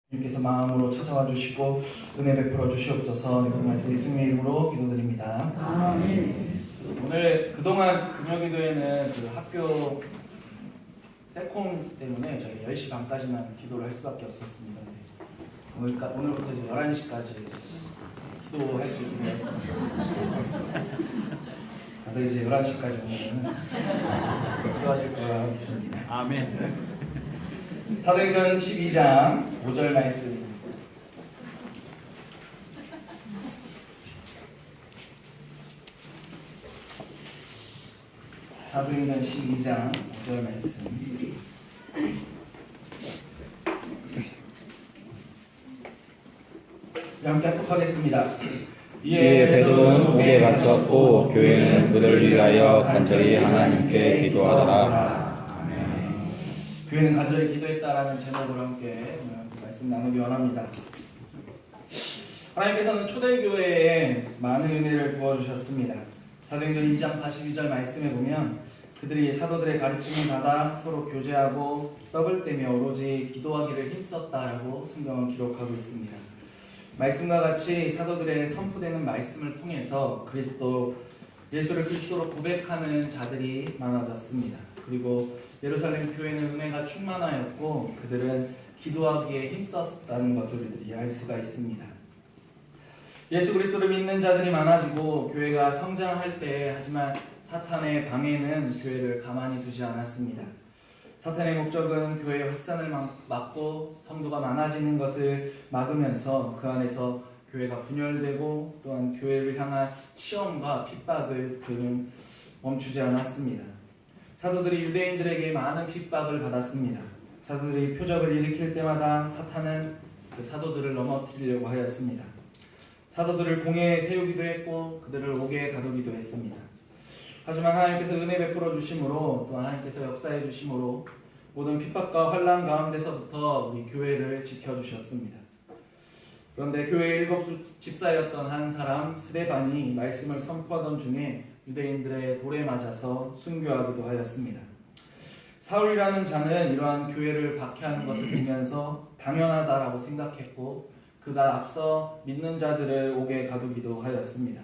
주님께서 마음으로 찾아와 주시고 은혜 베풀어 주시옵소서. 그 말씀 예수님의 이름으로 기도드립니다. 아멘. 오늘 그동안 금요기도에는 그 학교 세콩 때문에 저희 10시 반까지만 기도를 할 수밖에 없었습니다. 오늘부터 이제 11시까지 기도할 수 있게 되었습니다. 다들 이제 11시까지 오면 기도하실 거라 믿습니다. 아멘. 사도행전 12장 5절 말씀. 사도행전 12장 5절 말씀. 함께 합독하겠습니다. 이에 베드로는 옥에 갇혔고 교회는 그를 위하여 간절히 하나님께 기도하더라. 교회는 간절히 기도했다라는 제목으로 함께 말씀 나누기 원합니다. 하나님께서는 초대교회에 많은 은혜를 부어주셨습니다. 사도행전 2장 42절 말씀에 보면 그들이 사도들의 가르침을 받아 서로 교제하고 떡을 떼며 오로지 기도하기를 힘썼다라고 성경은 기록하고 있습니다. 말씀과 같이 사도들의 선포되는 말씀을 통해서 예수를 그리스도로 고백하는 자들이 많아졌습니다. 그리고 예루살렘 교회는 은혜가 충만하였고 그들은 기도하기에 힘썼다는 것을 우리들이 알 수가 있습니다. 예수 그리스도를 믿는 자들이 많아지고 교회가 성장할 때 하지만 사탄의 방해는 교회를 가만히 두지 않았습니다. 사탄의 목적은 교회의 확산을 막고 성도가 많아지는 것을 막으면서 그 안에서 교회가 분열되고 또한 교회를 향한 시험과 핍박을 그는 멈추지 않았습니다. 사도들이 유대인들에게 많은 핍박을 받았습니다. 사도들이 표적을 일으킬 때마다 사탄은 그 사도들을 넘어뜨리려고 하였습니다. 사도들을 공회에 세우기도 했고 그들을 옥에 가두기도 했습니다. 하지만 하나님께서 은혜 베풀어 주심으로 또 하나님께서 역사해 주심으로 모든 핍박과 환난 가운데서부터 우리 교회를 지켜주셨습니다. 그런데 교회의 7 집사였던 한 사람 스데반이 말씀을 선포하던 중에 유대인들의 돌에 맞아서 순교하기도 하였습니다. 사울이라는 자는 이러한 교회를 박해하는 것을 보면서 당연하다라고 생각했고 그가 앞서 믿는 자들을 옥에 가두기도 하였습니다.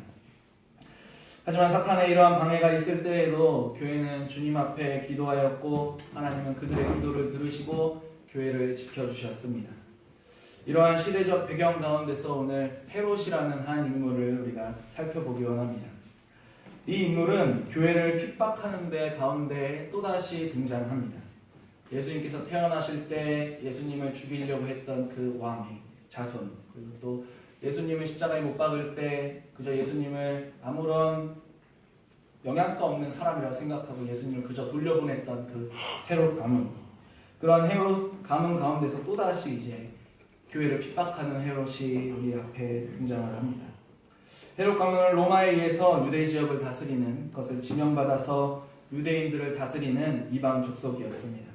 하지만 사탄의 이러한 방해가 있을 때에도 교회는 주님 앞에 기도하였고 하나님은 그들의 기도를 들으시고 교회를 지켜주셨습니다. 이러한 시대적 배경 가운데서 오늘 헤롯이라는 한 인물을 우리가 살펴보기 원합니다. 이 인물은 교회를 핍박하는 데 가운데 또다시 등장합니다. 예수님께서 태어나실 때 예수님을 죽이려고 했던 그 왕의 자손, 그리고 또 예수님을 십자가에 못 박을 때 그저 예수님을 아무런 영향가 없는 사람이라고 생각하고 예수님을 그저 돌려보냈던 그 헤롯 가문, 그런 헤롯 가문 가운데서 또다시 이제 교회를 핍박하는 헤롯이 우리 앞에 등장을 합니다. 헤롯 가문은 로마에 의해서 유대 지역을 다스리는 것을 지명받아서 유대인들을 다스리는 이방 족속이었습니다.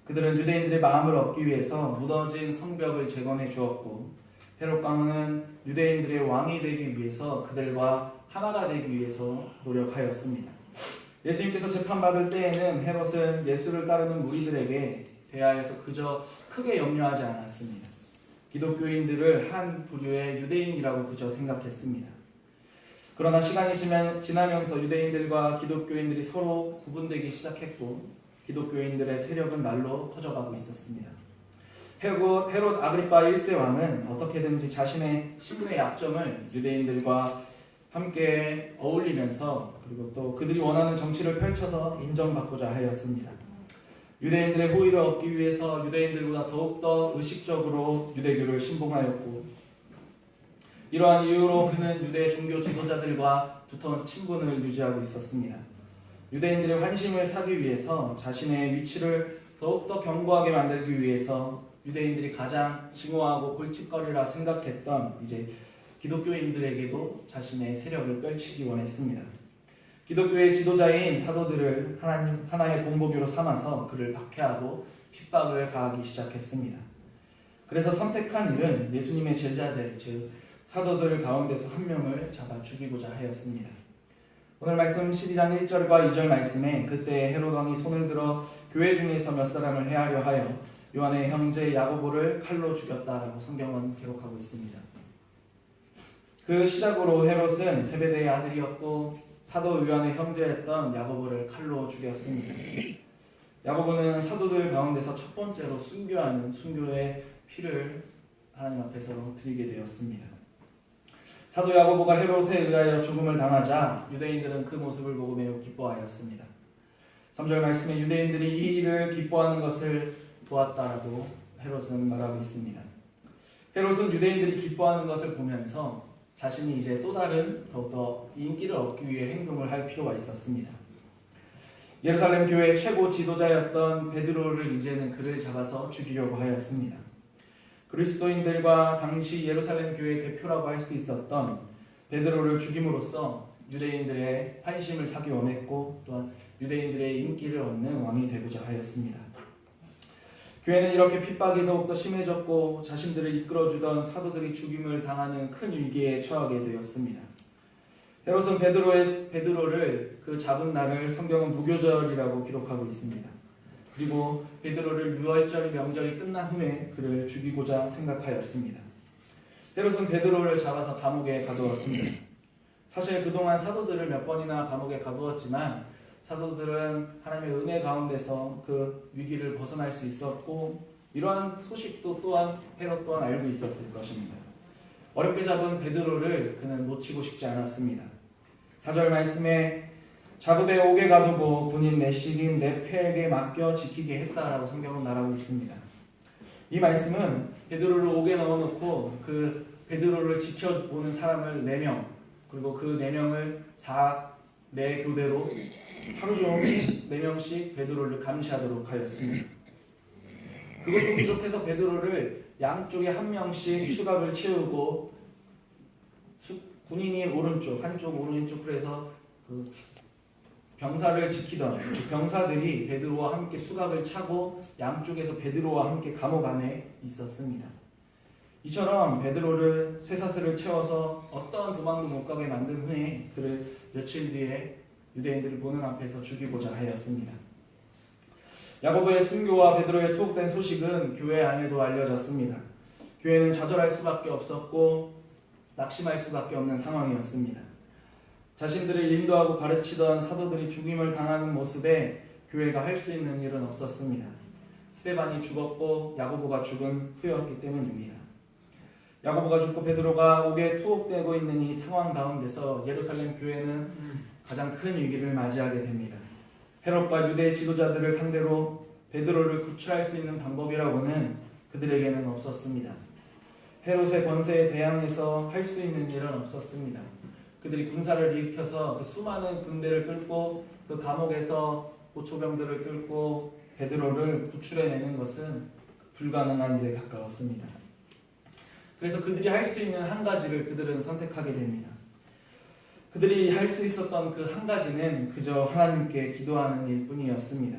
그들은 유대인들의 마음을 얻기 위해서 무너진 성벽을 재건해 주었고 헤롯 가문은 유대인들의 왕이 되기 위해서 그들과 하나가 되기 위해서 노력하였습니다. 예수님께서 재판받을 때에는 헤롯은 예수를 따르는 무리들에게 대하여서 그저 크게 염려하지 않았습니다. 기독교인들을 한 부류의 유대인이라고 그저 생각했습니다. 그러나 시간이 지나면서 유대인들과 기독교인들이 서로 구분되기 시작했고 기독교인들의 세력은 날로 커져가고 있었습니다. 헤롯 아그리파 1세 왕은 어떻게든지 자신의 신분의 약점을 유대인들과 함께 어울리면서 그리고 또 그들이 원하는 정치를 펼쳐서 인정받고자 하였습니다. 유대인들의 호의를 얻기 위해서 유대인들보다 더욱더 의식적으로 유대교를 신봉하였고 이러한 이유로 그는 유대 종교 지도자들과 두터운 친분을 유지하고 있었습니다. 유대인들의 환심을 사기 위해서 자신의 위치를 더욱더 견고하게 만들기 위해서 유대인들이 가장 증오하고 골칫거리라 생각했던 이제 기독교인들에게도 자신의 세력을 펼치기 원했습니다. 기독교의 지도자인 사도들을 하나의 본보기로 삼아서 그를 박해하고 핍박을 가하기 시작했습니다. 그래서 선택한 일은 예수님의 제자들, 즉 사도들 가운데서 한 명을 잡아 죽이고자 하였습니다. 오늘 말씀 12장 1절과 2절 말씀에 그때 헤롯 왕이 손을 들어 교회 중에서 몇 사람을 해하려 하여 요한의 형제 야고보를 칼로 죽였다라고 성경은 기록하고 있습니다. 그 시작으로 헤롯은 세베대의 아들이었고 사도 요한의 형제였던 야고보를 칼로 죽였습니다. 야고보는 사도들 가운데서 첫 번째로 순교하는 순교의 피를 하나님 앞에서 드리게 되었습니다. 사도 야고보가 헤롯에 의하여 죽음을 당하자 유대인들은 그 모습을 보고 매우 기뻐하였습니다. 3절 말씀에 유대인들이 이 일을 기뻐하는 것을 보았다라고 헤롯은 말하고 있습니다. 헤롯은 유대인들이 기뻐하는 것을 보면서 자신이 이제 또 다른 더욱더 인기를 얻기 위해 행동을 할 필요가 있었습니다. 예루살렘 교회의 최고 지도자였던 베드로를 이제는 그를 잡아서 죽이려고 하였습니다. 그리스도인들과 당시 예루살렘 교회의 대표라고 할 수 있었던 베드로를 죽임으로써 유대인들의 환심을 사기 원했고 또한 유대인들의 인기를 얻는 왕이 되고자 하였습니다. 교회는 이렇게 핍박이 더욱더 심해졌고 자신들을 이끌어주던 사도들이 죽임을 당하는 큰 위기에 처하게 되었습니다. 헤롯은 베드로를 그 잡은 날을 성경은 무교절이라고 기록하고 있습니다. 그리고 베드로를 유월절 명절이 끝난 후에 그를 죽이고자 생각하였습니다. 헤롯은 베드로를 잡아서 감옥에 가두었습니다. 사실 그동안 사도들을 몇 번이나 감옥에 가두었지만 사도들은 하나님의 은혜 가운데서 그 위기를 벗어날 수 있었고 이러한 소식도 또한 헤롯 또한 알고 있었을 것입니다. 어렵게 잡은 베드로를 그는 놓치고 싶지 않았습니다. 4절 말씀에 자급에 옥에 가두고 군인 내식인 내 패에게 맡겨 지키게 했다라고 성경은 말하고 있습니다. 이 말씀은 베드로를 옥에 넣어놓고 그 베드로를 지켜보는 사람을 4명 그리고 그 4명을 4 교대로 하루 종일 4명씩 베드로를 감시하도록 하였습니다. 그것도 부족해서 베드로를 양쪽에 1명씩 수갑을 채우고 군인이 오른쪽 한쪽 오른쪽 그래서 그 병사를 지키던 그 병사들이 베드로와 함께 수갑을 차고 양쪽에서 베드로와 함께 감옥 안에 있었습니다. 이처럼 베드로를 쇠사슬을 채워서 어떠한 도망도 못 가게 만든 후에 그를 며칠 뒤에 유대인들을 보는 앞에서 죽이고자 하였습니다. 야고보의 순교와 베드로의 투옥된 소식은 교회 안에도 알려졌습니다. 교회는 좌절할 수밖에 없었고 낙심할 수밖에 없는 상황이었습니다. 자신들을 인도하고 가르치던 사도들이 죽임을 당하는 모습에 교회가 할 수 있는 일은 없었습니다. 스데반이 죽었고 야고보가 죽은 후였기 때문입니다. 야고보가 죽고 베드로가 옥에 투옥되고 있는 이 상황 가운데서 예루살렘 교회는 가장 큰 위기를 맞이하게 됩니다. 헤롯과 유대 지도자들을 상대로 베드로를 구출할 수 있는 방법이라고는 그들에게는 없었습니다. 헤롯의 권세에 대항해서 할 수 있는 일은 없었습니다. 그들이 군사를 일으켜서 그 수많은 군대를 뚫고 그 감옥에서 보초병들을 뚫고 베드로를 구출해내는 것은 불가능한 일에 가까웠습니다. 그래서 그들이 할 수 있는 한 가지를 그들은 선택하게 됩니다. 그들이 할 수 있었던 그 한 가지는 그저 하나님께 기도하는 일뿐이었습니다.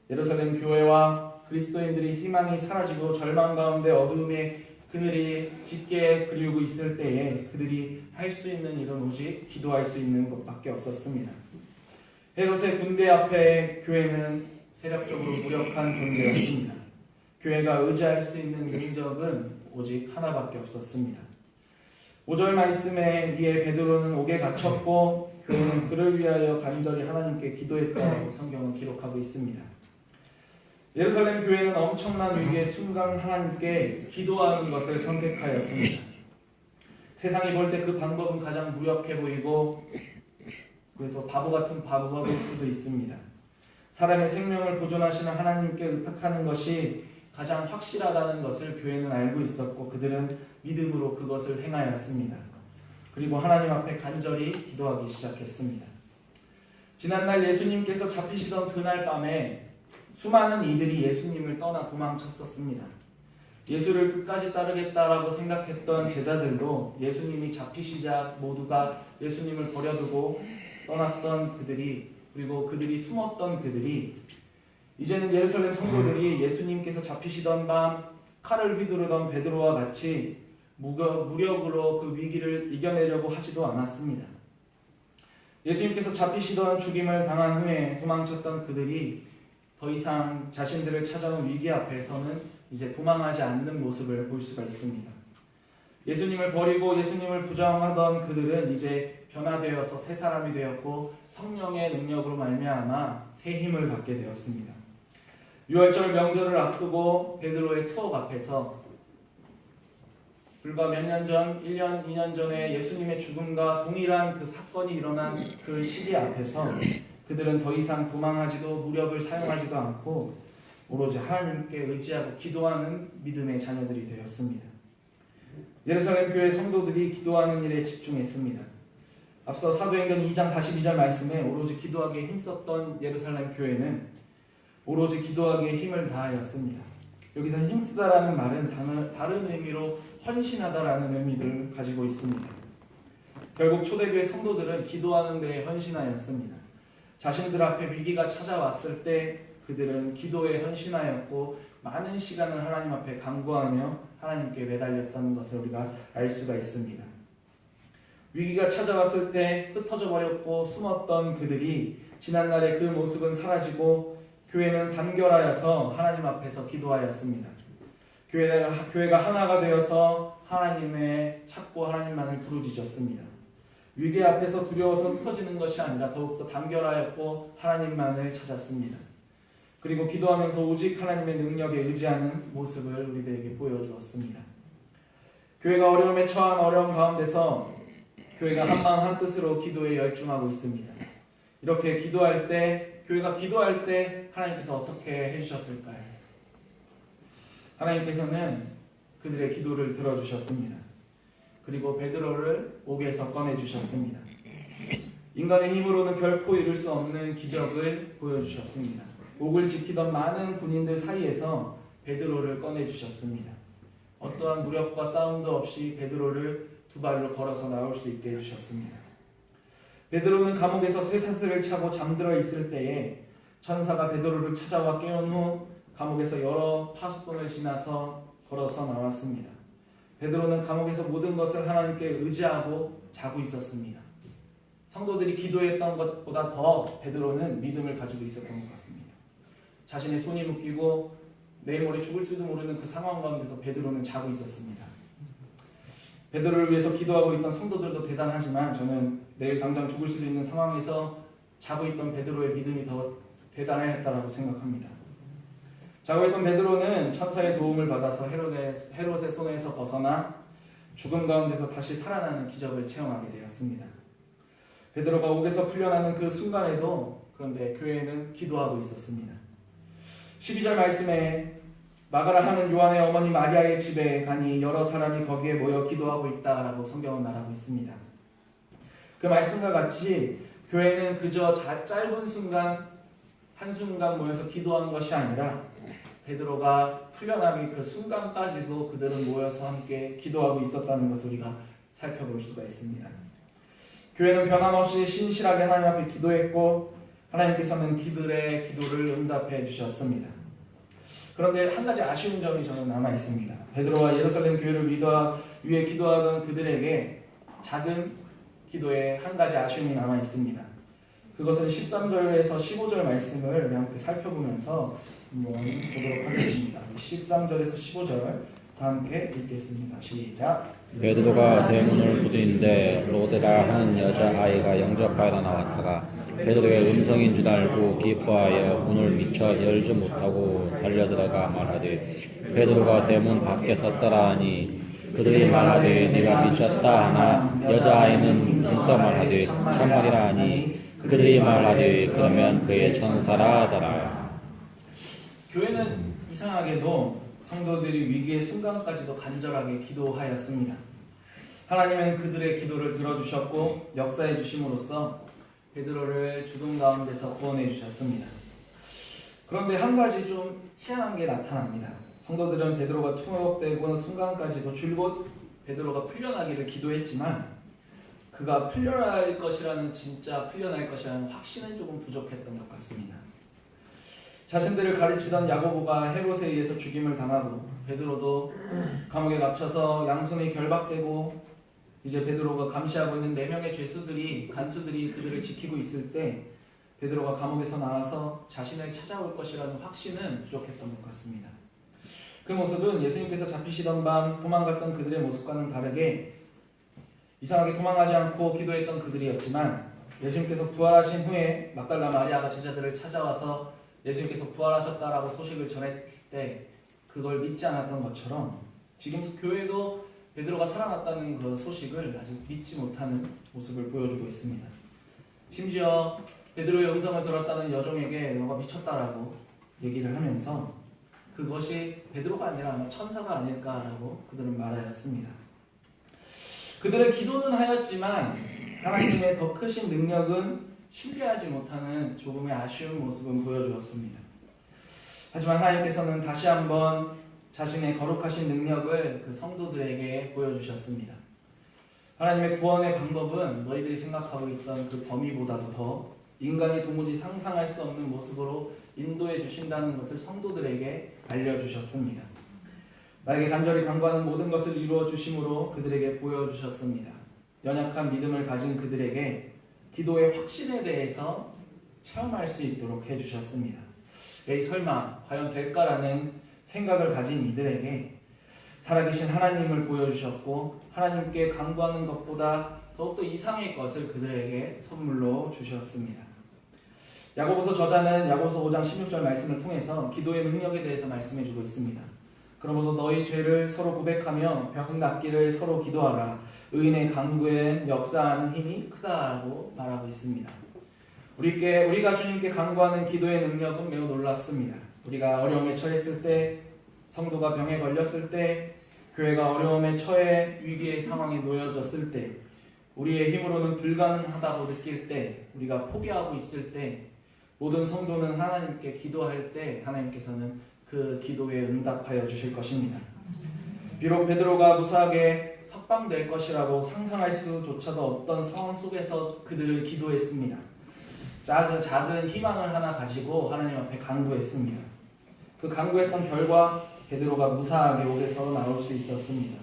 예루살렘 교회와 그리스도인들이 희망이 사라지고 절망 가운데 어두움의 그늘이 짙게 그리우고 있을 때에 그들이 할 수 있는 일은 오직 기도할 수 있는 것밖에 없었습니다. 헤롯의 군대 앞에 교회는 세력적으로 무력한 존재였습니다. 교회가 의지할 수 있는 능력은 오직 하나밖에 없었습니다. 5절 말씀에 이에 베드로는 옥에 갇혔고 교회는 그를 위하여 간절히 하나님께 기도했다고 성경은 기록하고 있습니다. 예루살렘 교회는 엄청난 위기의 순간 하나님께 기도하는 것을 선택하였습니다. 세상이 볼 때 그 방법은 가장 무력해 보이고 그리고 바보 같은 방법일 수도 있습니다. 사람의 생명을 보존하시는 하나님께 의탁하는 것이 가장 확실하다는 것을 교회는 알고 있었고 그들은 믿음으로 그것을 행하였습니다. 그리고 하나님 앞에 간절히 기도하기 시작했습니다. 지난날 예수님께서 잡히시던 그날 밤에 수많은 이들이 예수님을 떠나 도망쳤었습니다. 예수를 끝까지 따르겠다라고 생각했던 제자들도 예수님이 잡히시자 모두가 예수님을 버려두고 떠났던 그들이 그리고 그들이 숨었던 그들이 이제는 예루살렘 성도들이 예수님께서 잡히시던 밤 칼을 휘두르던 베드로와 같이 무력으로 그 위기를 이겨내려고 하지도 않았습니다. 예수님께서 잡히시던 죽임을 당한 후에 도망쳤던 그들이 더 이상 자신들을 찾아온 위기 앞에서는 이제 도망하지 않는 모습을 볼 수가 있습니다. 예수님을 버리고 예수님을 부정하던 그들은 이제 변화되어서 새 사람이 되었고 성령의 능력으로 말미암아 새 힘을 받게 되었습니다. 유월절 명절을 앞두고 베드로의 투옥 앞에서 불과 몇 년 전, 1년, 2년 전에 예수님의 죽음과 동일한 그 사건이 일어난 그 시기 앞에서 그들은 더 이상 도망하지도 무력을 사용하지도 않고 오로지 하나님께 의지하고 기도하는 믿음의 자녀들이 되었습니다. 예루살렘 교회 성도들이 기도하는 일에 집중했습니다. 앞서 사도행전 2장 42절 말씀에 오로지 기도하기에 힘썼던 예루살렘 교회는 오로지 기도하기에 힘을 다하였습니다. 여기서 힘쓰다라는 말은 다른 의미로 헌신하다라는 의미를 가지고 있습니다. 결국 초대교회 성도들은 기도하는 데에 헌신하였습니다. 자신들 앞에 위기가 찾아왔을 때 그들은 기도에 헌신하였고 많은 시간을 하나님 앞에 간구하며 하나님께 매달렸다는 것을 우리가 알 수가 있습니다. 위기가 찾아왔을 때 흩어져 버렸고 숨었던 그들이 지난날의 그 모습은 사라지고 교회는 단결하여서 하나님 앞에서 기도하였습니다. 교회가 하나가 되어서 하나님의 찾고 하나님만을 부르짖었습니다. 위기 앞에서 두려워서 흩어지는 것이 아니라 더욱더 단결하였고 하나님만을 찾았습니다. 그리고 기도하면서 오직 하나님의 능력에 의지하는 모습을 우리들에게 보여주었습니다. 교회가 어려움에 처한 어려움 가운데서 교회가 한마음 한뜻으로 기도에 열중하고 있습니다. 이렇게 기도할 때, 교회가 기도할 때 하나님께서 어떻게 해주셨을까요? 하나님께서는 그들의 기도를 들어주셨습니다. 그리고 베드로를 옥에서 꺼내주셨습니다. 인간의 힘으로는 결코 이룰 수 없는 기적을 보여주셨습니다. 옥을 지키던 많은 군인들 사이에서 베드로를 꺼내주셨습니다. 어떠한 무력과 싸움도 없이 베드로를 두 발로 걸어서 나올 수 있게 해주셨습니다. 베드로는 감옥에서 쇠사슬을 차고 잠들어 있을 때에 천사가 베드로를 찾아와 깨운 후 감옥에서 여러 파수꾼을 지나서 걸어서 나왔습니다. 베드로는 감옥에서 모든 것을 하나님께 의지하고 자고 있었습니다. 성도들이 기도했던 것보다 더 베드로는 믿음을 가지고 있었던 것 같습니다. 자신의 손이 묶이고 내일 모레 죽을 수도 모르는 그 상황 가운데서 베드로는 자고 있었습니다. 베드로를 위해서 기도하고 있던 성도들도 대단하지만 저는 내일 당장 죽을 수도 있는 상황에서 자고 있던 베드로의 믿음이 더 대단했다고 생각합니다. 자고 있던 베드로는 천사의 도움을 받아서 헤롯의 손에서 벗어나 죽음 가운데서 다시 살아나는 기적을 체험하게 되었습니다. 베드로가 옥에서 풀려나는 그 순간에도 그런데 교회는 기도하고 있었습니다. 12절 말씀에 마가라 하는 요한의 어머니 마리아의 집에 가니 여러 사람이 거기에 모여 기도하고 있다라고 성경은 말하고 있습니다. 그 말씀과 같이 교회는 그저 짧은 순간 한순간 모여서 기도하는 것이 아니라 베드로가 풀려나기 그 순간까지도 그들은 모여서 함께 기도하고 있었다는 것을 우리가 살펴볼 수가 있습니다. 교회는 변함없이 신실하게 하나님 앞에 기도했고 하나님께서는 그들의 기도를 응답해 주셨습니다. 그런데 한 가지 아쉬운 점이 저는 남아 있습니다. 베드로와 예루살렘 교회를 위해 기도하던 그들에게 작은 기도에 한 가지 아쉬움이 남아 있습니다. 그것은 13절에서 15절 말씀을 함께 살펴보면서 한번 보도록 하겠습니다. 13절에서 15절 다 함께 읽겠습니다. 시작. 베드로가 대문을 두드리는데 로데라 하는 여자아이가 영접하여 나왔다가 베드로의 음성인 줄 알고 기뻐하여 문을 미쳐 열지 못하고 달려들어가 말하되 베드로가 대문 밖에 섰더라 하니 그들이 말하되 네가 미쳤다 하나 여자아이는 힘써 말하되 참말이라 하니 그들이 말하되 그러면 그의 천사라 하더라. 교회는 이상하게도 성도들이 위기의 순간까지도 간절하게 기도하였습니다. 하나님은 그들의 기도를 들어주셨고 역사해 주심으로써 베드로를 죽음 가운데서 구원해 주셨습니다. 그런데 한 가지 좀 희한한 게 나타납니다. 성도들은 베드로가 투옥되고 순간까지도 줄곧 베드로가 풀려나기를 기도했지만 그가 풀려날 것이라는 진짜 풀려날 것이라는 확신은 조금 부족했던 것 같습니다. 자신들을 가르치던 야고보가 헤롯에 의해서 죽임을 당하고 베드로도 감옥에 갇혀서 양손이 결박되고 이제 베드로가 감시하고 있는 4명의 간수들이 그들을 지키고 있을 때 베드로가 감옥에서 나와서 자신을 찾아올 것이라는 확신은 부족했던 것 같습니다. 그 모습은 예수님께서 잡히시던 밤 도망갔던 그들의 모습과는 다르게 이상하게 도망가지 않고 기도했던 그들이었지만, 예수님께서 부활하신 후에 막달라 마리아가 제자들을 찾아와서 예수님께서 부활하셨다라고 소식을 전했을 때 그걸 믿지 않았던 것처럼, 지금 교회도 베드로가 살아났다는 그 소식을 아직 믿지 못하는 모습을 보여주고 있습니다. 심지어 베드로의 음성을 들었다는 여종에게 너가 미쳤다라고 얘기를 하면서 그것이 베드로가 아니라 아마 천사가 아닐까라고 그들은 말하였습니다. 그들은 기도는 하였지만 하나님의 더 크신 능력은 신뢰하지 못하는 조금의 아쉬운 모습은 보여주었습니다. 하지만 하나님께서는 다시 한번 자신의 거룩하신 능력을 그 성도들에게 보여주셨습니다. 하나님의 구원의 방법은 너희들이 생각하고 있던 그 범위보다도 더 인간이 도무지 상상할 수 없는 모습으로 인도해 주신다는 것을 성도들에게 알려주셨습니다. 나에게 간절히 간구하는 모든 것을 이루어 주심으로 그들에게 보여주셨습니다. 연약한 믿음을 가진 그들에게 기도의 확신에 대해서 체험할 수 있도록 해주셨습니다. 에이 설마 과연 될까라는 생각을 가진 이들에게 살아계신 하나님을 보여주셨고, 하나님께 간구하는 것보다 더욱더 이상의 것을 그들에게 선물로 주셨습니다. 야고보서 저자는 야고보서 5장 16절 말씀을 통해서 기도의 능력에 대해서 말씀해주고 있습니다. 그러므로 너희 죄를 서로 고백하며 병 낫기를 서로 기도하라. 의인의 간구엔 역사하는 힘이 크다고 말하고 있습니다. 우리가 주님께 간구하는 기도의 능력은 매우 놀랍습니다. 우리가 어려움에 처했을 때, 성도가 병에 걸렸을 때, 교회가 어려움에 처해 위기의 상황에 놓여졌을 때, 우리의 힘으로는 불가능하다고 느낄 때, 우리가 포기하고 있을 때, 모든 성도는 하나님께 기도할 때 하나님께서는 그 기도에 응답하여 주실 것입니다. 비록 베드로가 무사하게 석방될 것이라고 상상할 수조차도 없던 상황 속에서 그들을 기도했습니다. 작은 희망을 하나 가지고 하나님 앞에 간구했습니다. 그 간구했던 결과 베드로가 무사하게 옥에서 나올 수 있었습니다.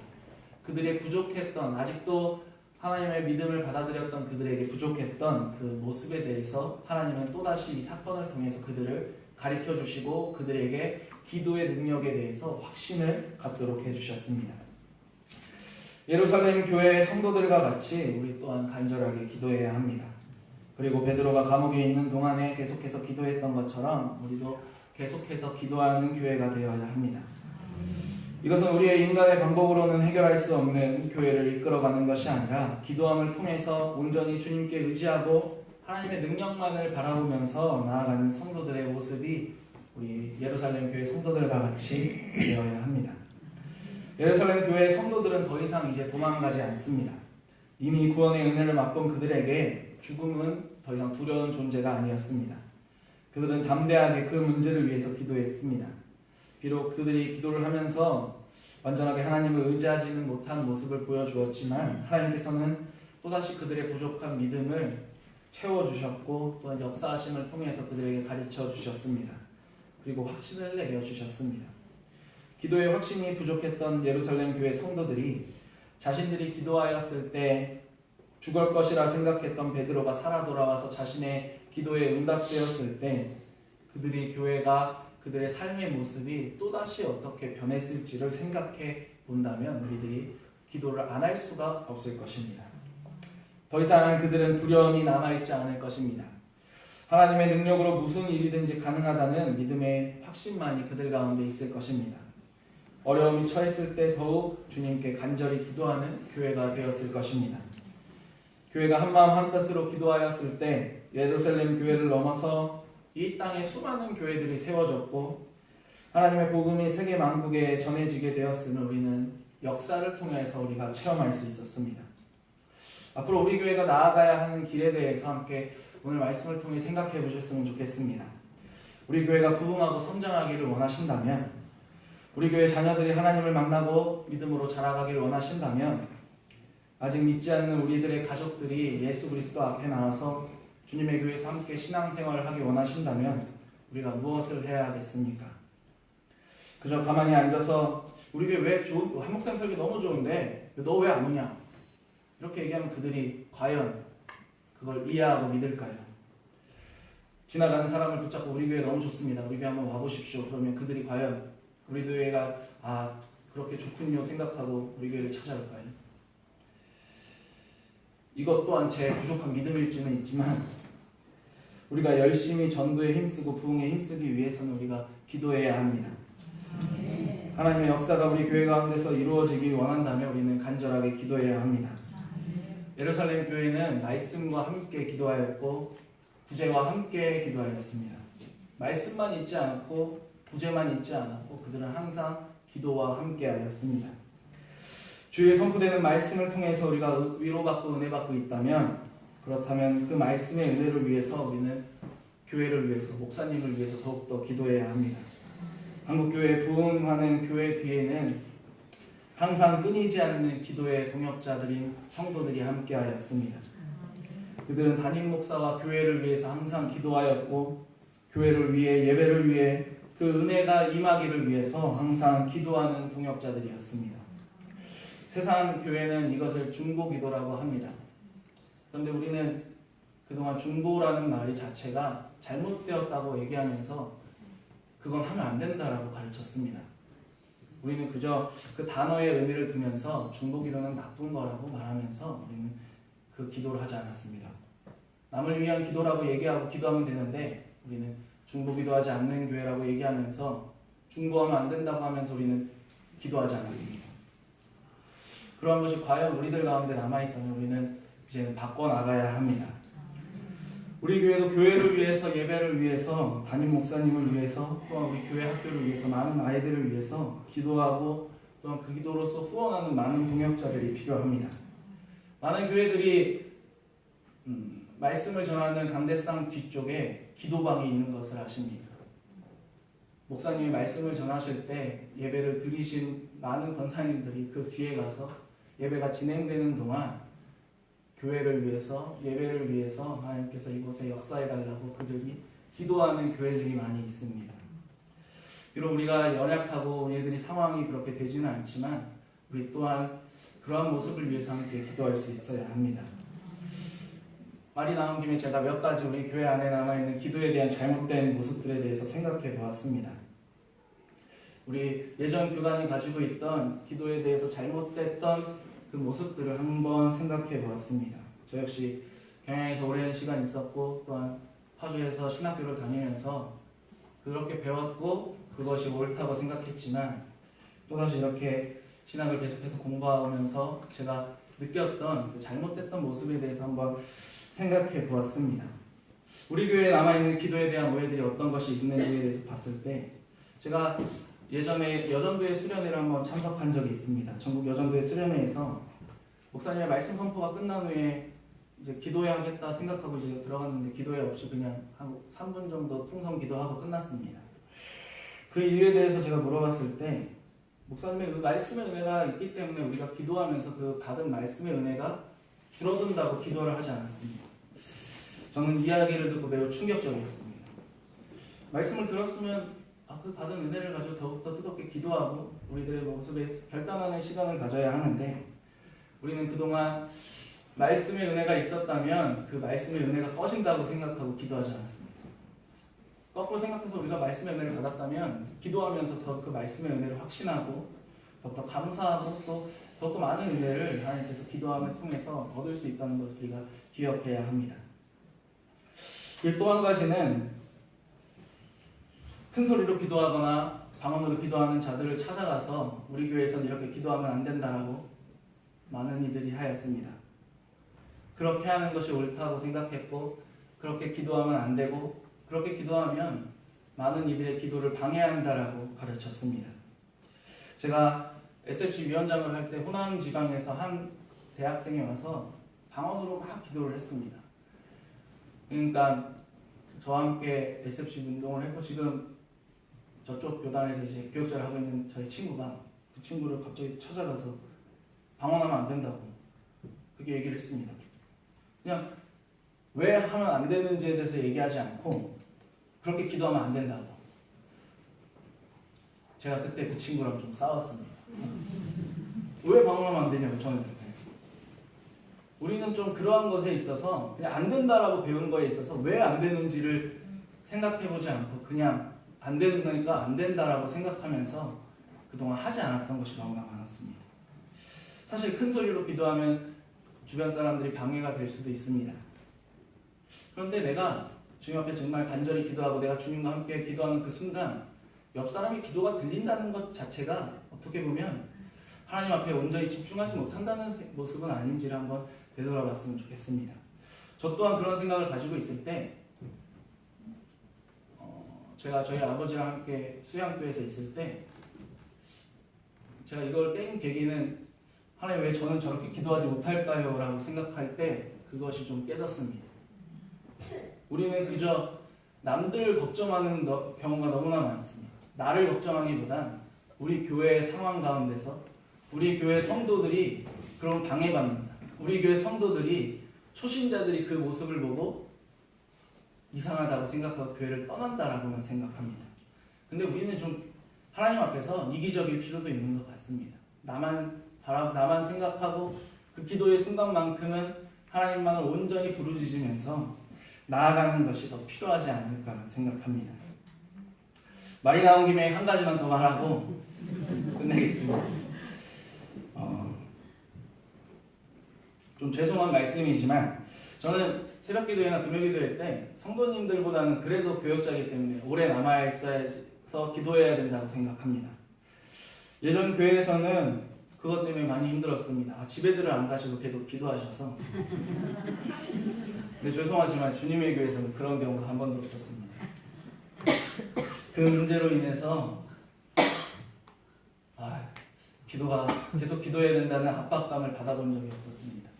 그들의 부족했던, 아직도 하나님의 믿음을 받아들였던 그들에게 부족했던 그 모습에 대해서 하나님은 또다시 이 사건을 통해서 그들을 가르쳐 주시고 그들에게 기도의 능력에 대해서 확신을 갖도록 해주셨습니다. 예루살렘 교회의 성도들과 같이 우리 또한 간절하게 기도해야 합니다. 그리고 베드로가 감옥에 있는 동안에 계속해서 기도했던 것처럼 우리도 계속해서 기도하는 교회가 되어야 합니다. 이것은 우리의 인간의 방법으로는 해결할 수 없는 교회를 이끌어가는 것이 아니라 기도함을 통해서 온전히 주님께 의지하고 하나님의 능력만을 바라보면서 나아가는 성도들의 모습이 우리 예루살렘 교회 성도들과 같이 되어야 합니다. 예루살렘 교회 성도들은 더 이상 이제 도망가지 않습니다. 이미 구원의 은혜를 맛본 그들에게 죽음은 더 이상 두려운 존재가 아니었습니다. 그들은 담대하게 그 문제를 위해서 기도했습니다. 비록 그들이 기도를 하면서 완전하게 하나님을 의지하지는 못한 모습을 보여주었지만 하나님께서는 또다시 그들의 부족한 믿음을 채워주셨고 또한 역사하심을 통해서 그들에게 가르쳐 주셨습니다. 그리고 확신을 내려주셨습니다. 기도의 확신이 부족했던 예루살렘 교회 성도들이 자신들이 기도하였을 때 죽을 것이라 생각했던 베드로가 살아 돌아와서 자신의 기도에 응답되었을 때 그들이 교회가 그들의 삶의 모습이 또다시 어떻게 변했을지를 생각해 본다면 우리들이 기도를 안 할 수가 없을 것입니다. 더 이상 그들은 두려움이 남아있지 않을 것입니다. 하나님의 능력으로 무슨 일이든지 가능하다는 믿음의 확신만이 그들 가운데 있을 것입니다. 어려움이 처했을 때 더욱 주님께 간절히 기도하는 교회가 되었을 것입니다. 교회가 한마음 한뜻으로 기도하였을 때 예루살렘 교회를 넘어서 이 땅에 수많은 교회들이 세워졌고 하나님의 복음이 세계 만국에 전해지게 되었음을 우리는 역사를 통해서 우리가 체험할 수 있었습니다. 앞으로 우리 교회가 나아가야 하는 길에 대해서 함께 오늘 말씀을 통해 생각해 보셨으면 좋겠습니다. 우리 교회가 부흥하고 성장하기를 원하신다면, 우리 교회 자녀들이 하나님을 만나고 믿음으로 자라가기를 원하신다면, 아직 믿지 않는 우리들의 가족들이 예수 그리스도 앞에 나와서 주님의 교회에서 함께 신앙생활을 하기 원하신다면 우리가 무엇을 해야 하겠습니까? 그저 가만히 앉아서 우리 교회 왜 한 목사님 설교 너무 좋은데 너 왜 안 오냐? 이렇게 얘기하면 그들이 과연 그걸 이해하고 믿을까요? 지나가는 사람을 붙잡고 우리 교회 너무 좋습니다. 우리 교회 한번 와보십시오. 그러면 그들이 과연 우리 교회가 그렇게 좋군요 생각하고 우리 교회를 찾아올까요? 이것 또한 제 부족한 믿음일지는 있지만 우리가 열심히 전도에 힘쓰고 부흥에 힘쓰기 위해서는 우리가 기도해야 합니다. 하나님의 역사가 우리 교회 가운데서 이루어지기 원한다면 우리는 간절하게 기도해야 합니다. 예루살렘 교회는 말씀과 함께 기도하였고 구제와 함께 기도하였습니다. 말씀만 있지 않고 구제만 있지 않았고 그들은 항상 기도와 함께 하였습니다. 주의 선포되는 말씀을 통해서 우리가 위로받고 은혜받고 있다면 그렇다면 그 말씀의 은혜를 위해서 우리는 교회를 위해서 목사님을 위해서 더욱더 기도해야 합니다. 한국교회 부흥하는 교회 뒤에는 항상 끊이지 않는 기도의 동역자들인 성도들이 함께하였습니다. 그들은 담임 목사와 교회를 위해서 항상 기도하였고 교회를 위해 예배를 위해 그 은혜가 임하기를 위해서 항상 기도하는 동역자들이었습니다. 세상 교회는 이것을 중보기도라고 합니다. 그런데 우리는 그동안 중보라는 말이 자체가 잘못되었다고 얘기하면서 그건 하면 안 된다라고 가르쳤습니다. 우리는 그저 그 단어의 의미를 두면서 중보기도는 나쁜 거라고 말하면서 우리는 그 기도를 하지 않았습니다. 남을 위한 기도라고 얘기하고 기도하면 되는데 우리는 중보기도하지 않는 교회라고 얘기하면서 중보하면 안 된다고 하면서 우리는 기도하지 않았습니다. 그러한 것이 과연 우리들 가운데 남아있다면 우리는 이제는 바꿔나가야 합니다. 우리 교회도 교회를 위해서 예배를 위해서 담임 목사님을 위해서 또한 우리 교회 학교를 위해서 많은 아이들을 위해서 기도하고 또한 그 기도로서 후원하는 많은 동역자들이 필요합니다. 많은 교회들이 말씀을 전하는 강대상 뒤쪽에 기도방이 있는 것을 아십니까? 목사님이 말씀을 전하실 때 예배를 드리신 많은 권사님들이 그 뒤에 가서 예배가 진행되는 동안 교회를 위해서 예배를 위해서 하나님께서 이곳에 역사해달라고 그들이 기도하는 교회들이 많이 있습니다. 비록 우리가 연약하고 우리들이 상황이 그렇게 되지는 않지만 우리 또한 그러한 모습을 위해서 함께 기도할 수 있어야 합니다. 말이 나온 김에 제가 몇 가지 우리 교회 안에 남아있는 기도에 대한 잘못된 모습들에 대해서 생각해 보았습니다. 우리 예전 교단이 가지고 있던 기도에 대해서 잘못됐던 그 모습들을 한번 생각해 보았습니다. 저 역시 경양에서 오랜 시간 있었고 또한 파주에서 신학교를 다니면서 그렇게 배웠고 그것이 옳다고 생각했지만 또다시 이렇게 신학을 계속해서 공부하면서 제가 느꼈던 그 잘못됐던 모습에 대해서 한번 생각해 보았습니다. 우리 교회에 남아있는 기도에 대한 오해들이 어떤 것이 있는지에 대해서 봤을 때 제가 예전에 여전도회 수련회를 한번 참석한 적이 있습니다. 전국 여전도회 수련회에서 목사님의 말씀 선포가 끝난 후에 이제 기도회 하겠다 생각하고 이제 들어갔는데 기도회 없이 그냥 한 3분 정도 통성 기도하고 끝났습니다. 그 이유에 대해서 제가 물어봤을 때 목사님의 그 말씀의 은혜가 있기 때문에 우리가 기도하면서 그 받은 말씀의 은혜가 줄어든다고 기도를 하지 않았습니다. 저는 이야기를 듣고 매우 충격적이었습니다. 말씀을 들었으면 그 받은 은혜를 가지고 더욱더 뜨겁게 기도하고 우리들의 모습에 결단하는 시간을 가져야 하는데 우리는 그동안 말씀의 은혜가 있었다면 그 말씀의 은혜가 꺼진다고 생각하고 기도하지 않았습니다. 거꾸로 생각해서 우리가 말씀의 은혜를 받았다면 기도하면서 더 그 말씀의 은혜를 확신하고 더욱더 감사하고 또 더욱더 많은 은혜를 하나님께서 기도함을 통해서 얻을 수 있다는 것을 우리가 기억해야 합니다. 또 한 가지는 큰 소리로 기도하거나 방언으로 기도하는 자들을 찾아가서 우리 교회에서는 이렇게 기도하면 안 된다라고 많은 이들이 하였습니다. 그렇게 하는 것이 옳다고 생각했고 그렇게 기도하면 안 되고 그렇게 기도하면 많은 이들의 기도를 방해한다라고 가르쳤습니다. 제가 SFC 위원장을 할 때 호남 지방에서 한 대학생이 와서 방언으로 막 기도를 했습니다. 그러니까 저와 함께 SFC 운동을 했고 지금 저쪽 교단에서 이제 교역자를 하고 있는 저희 친구가 그 친구를 갑자기 찾아가서 방언하면 안 된다고 그렇게 얘기를 했습니다. 그냥 왜 하면 안 되는지에 대해서 얘기하지 않고 그렇게 기도하면 안 된다고. 제가 그때 그 친구랑 좀 싸웠습니다. 왜 방언하면 안 되냐고 저는. 우리는 좀 그러한 것에 있어서 그냥 안 된다라고 배운 거에 있어서 왜 안 되는지를 생각해보지 않고 그냥 안 되니까 안 된다라고 생각하면서 그동안 하지 않았던 것이 너무나 많았습니다. 사실 큰 소리로 기도하면 주변 사람들이 방해가 될 수도 있습니다. 그런데 내가 주님 앞에 정말 간절히 기도하고 내가 주님과 함께 기도하는 그 순간 옆 사람이 기도가 들린다는 것 자체가 어떻게 보면 하나님 앞에 온전히 집중하지 못한다는 모습은 아닌지를 한번 되돌아봤으면 좋겠습니다. 저 또한 그런 생각을 가지고 있을 때 제가 저희 아버지랑 함께 수양교회에서 있을 때 제가 이걸 깬 계기는 하나님 왜 저는 저렇게 기도하지 못할까요? 라고 생각할 때 그것이 좀 깨졌습니다. 우리는 그저 남들 걱정하는 경우가 너무나 많습니다. 나를 걱정하기보단 우리 교회의 상황 가운데서 우리 교회 성도들이 그런 방해받는다. 우리 교회 성도들이 초신자들이 그 모습을 보고 이상하다고 생각하고 교회를 떠난다라고만 생각합니다. 근데 우리는 좀 하나님 앞에서 이기적일 필요도 있는 것 같습니다. 나만 생각하고 그 기도의 순간만큼은 하나님만을 온전히 부르짖으면서 나아가는 것이 더 필요하지 않을까 생각합니다. 말이 나온 김에 한 가지만 더 말하고 끝내겠습니다. 좀 죄송한 말씀이지만 저는 새벽기도회나 금요기도회 때 성도님들보다는 그래도 교역자이기 때문에 오래 남아 있어서 기도해야 된다고 생각합니다. 예전 교회에서는 그것 때문에 많이 힘들었습니다. 집에들을 안 가시고 계속 기도하셔서. 근데 죄송하지만 주님의 교회에서는 그런 경우가 한 번도 없었습니다. 그 문제로 인해서 계속 기도해야 된다는 압박감을 받아본 적이 없었습니다.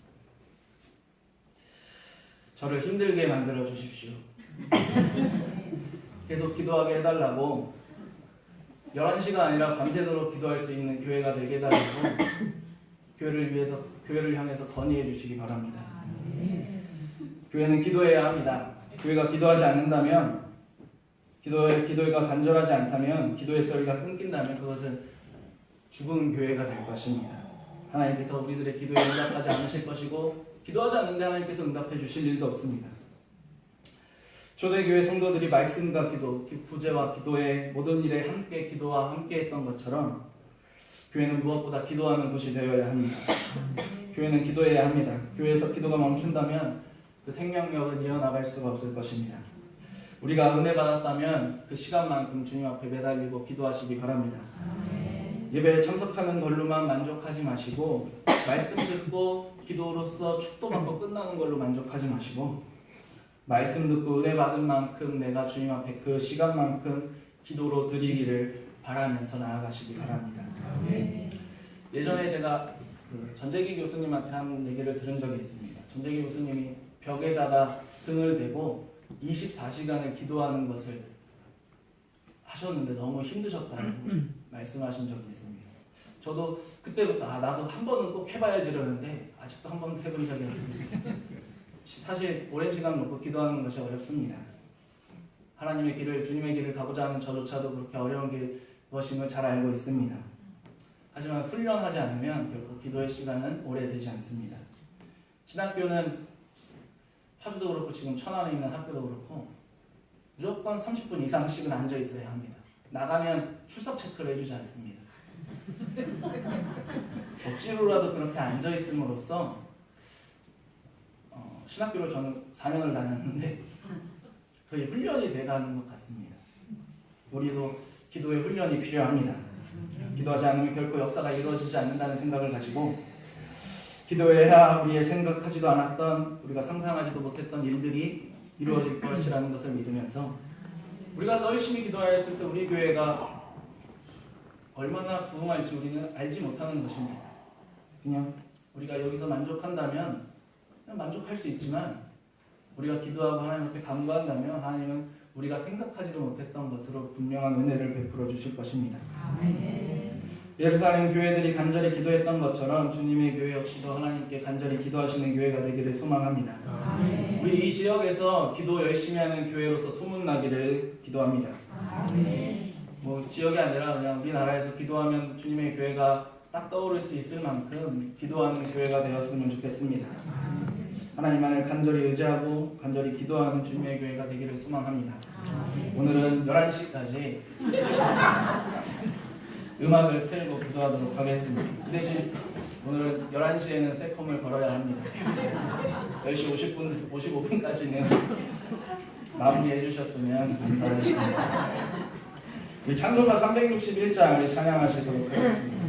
저를 힘들게 만들어 주십시오. 계속 기도하게 해달라고 11시가 아니라 밤새도록 기도할 수 있는 교회가 되게 해달라고 교회를 향해서 건의해 주시기 바랍니다. 교회는 기도해야 합니다. 교회가 기도하지 않는다면 기도가 간절하지 않다면 기도의 소리가 끊긴다면 그것은 죽은 교회가 될 것입니다. 하나님께서 우리들의 기도에 응답하지 않으실 것이고 기도하지 않는데 하나님께서 응답해 주실 일도 없습니다. 초대교회 성도들이 말씀과 기도, 구제와 기도의 모든 일에 함께 기도와 함께 했던 것처럼 교회는 무엇보다 기도하는 곳이 되어야 합니다. 교회는 기도해야 합니다. 교회에서 기도가 멈춘다면 그 생명력은 이어나갈 수가 없을 것입니다. 우리가 은혜 받았다면 그 시간만큼 주님 앞에 매달리고 기도하시기 바랍니다. 예배에 참석하는 걸로만 만족하지 마시고 말씀 듣고 기도로서 축도받고 끝나는 걸로 만족하지 마시고 말씀 듣고 은혜 받은 만큼 내가 주님 앞에 그 시간만큼 기도로 드리기를 바라면서 나아가시기 바랍니다. 예전에 제가 전재기 교수님한테 한 얘기를 들은 적이 있습니다. 전재기 교수님이 벽에다가 등을 대고 24시간을 기도하는 것을 하셨는데 너무 힘드셨다고 말씀하신 적이 있습니다. 저도 그때부터 나도 한 번은 꼭 해봐야지 이러는데 아직도 한 번도 해본 적이 없습니다. 사실 오랜 시간 놓고 기도하는 것이 어렵습니다. 하나님의 길을, 주님의 길을 가고자 하는 저조차도 그렇게 어려운 것임을 잘 알고 있습니다. 하지만 훈련하지 않으면 결국 기도의 시간은 오래되지 않습니다. 신학교는 파주도 그렇고 지금 천안에 있는 학교도 그렇고 무조건 30분 이상씩은 앉아 있어야 합니다. 나가면 출석 체크를 해주지 않습니다. 억지로라도 그렇게 앉아 있음으로써 신학교를 저는 4년을 다녔는데 거의 훈련이 돼가는 것 같습니다. 우리도 기도의 훈련이 필요합니다. 기도하지 않으면 결코 역사가 이루어지지 않는다는 생각을 가지고 기도해야 우리의 생각하지도 않았던 우리가 상상하지도 못했던 일들이 이루어질 것이라는 것을 믿으면서 우리가 열심히 기도하였을 때 우리 교회가 얼마나 부흥할지 우리는 알지 못하는 것입니다. 그냥 우리가 여기서 만족한다면 그냥 만족할 수 있지만 우리가 기도하고 하나님 앞에 간구한다면 하나님은 우리가 생각하지도 못했던 것으로 분명한 은혜를 베풀어 주실 것입니다. 예루살렘 교회들이 간절히 기도했던 것처럼 주님의 교회 역시도 하나님께 간절히 기도하시는 교회가 되기를 소망합니다. 우리 이 지역에서 기도 열심히 하는 교회로서 소문나기를 기도합니다. 뭐 지역이 아니라 그냥 우리나라에서 기도하면 주님의 교회가 딱 떠오를 수 있을 만큼 기도하는 교회가 되었으면 좋겠습니다. 하나님만을 간절히 의지하고 간절히 기도하는 주님의 교회가 되기를 소망합니다. 오늘은 11시까지 음악을 틀고 기도하도록 하겠습니다. 그 대신 오늘은 11시에는 세컴을 걸어야 합니다. 10시 55분까지는 마무리해 주셨으면 감사하겠습니다. 우리 찬송가 361장을 찬양하시도록 하겠습니다.